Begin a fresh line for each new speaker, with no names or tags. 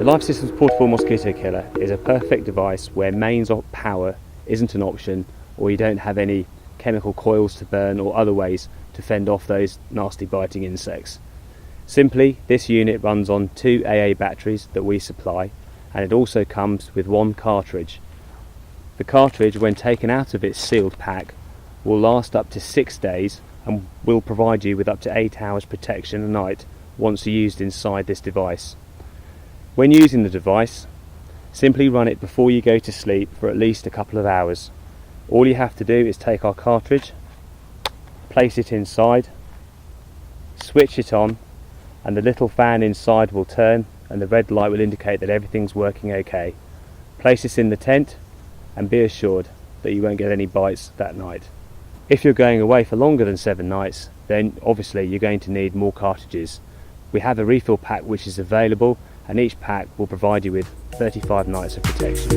LifeSystems Portable Mosquito Killer is a perfect device where mains power isn't an option, or you don't have any chemical coils to burn or other ways to fend off those nasty biting insects. Simply, this unit runs on 2 AA batteries that we supply, and it also comes with 1 cartridge. The cartridge, when taken out of its sealed pack, will last up to 6 days and will provide you with up to 8 hours protection a night once used inside this device. When using the device, simply run it before you go to sleep for at least a couple of hours. All you have to do is take our cartridge, place it inside, switch it on, and the little fan inside will turn and the red light will indicate that everything's working okay. Place this in the tent and be assured that you won't get any bites that night. If you're going away for longer than 7 nights, then obviously you're going to need more cartridges. We have a refill pack which is available, and each pack will provide you with 35 nights of protection.